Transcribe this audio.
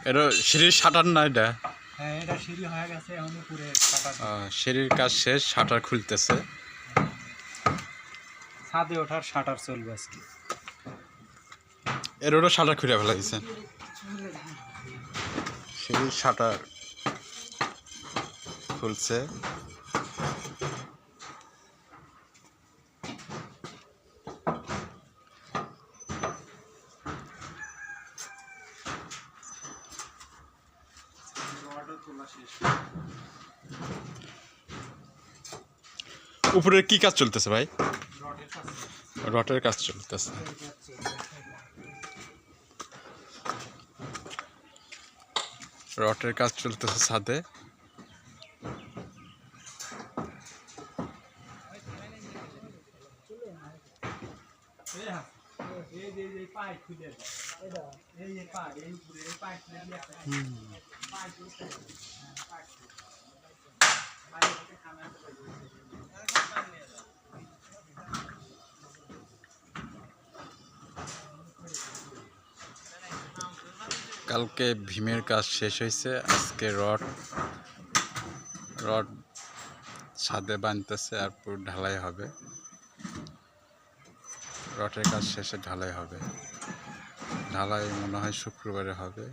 এটা সিঁড়ির শাটার না এটা? হ্যাঁ, এটা সিঁড়ি হয়ে গেছে, এখন উপরে শাটার। সিঁড়ির কাজ শেষ, শাটার খুলতেছে। ছাদে ওঠার শাটার চলবে আজকে। এরও শাটার খুলে ফেলা গেছে, সিঁড়ির শাটার খুলছে। উপরের কি কাজ চলতেছে ভাই? রটের কাজ চলতেছে। রটের কাজ চলতেছে ছাদে। কালকে ভীমের কাজ শেষ হয়েছে, আজকে রড ছাদে বানতেছে, আর পুরো ঢালাই হবে। রটের কাজ শেষে ঢালাই হবে। ঢালাই মনে হয় শুক্রবারে হবে।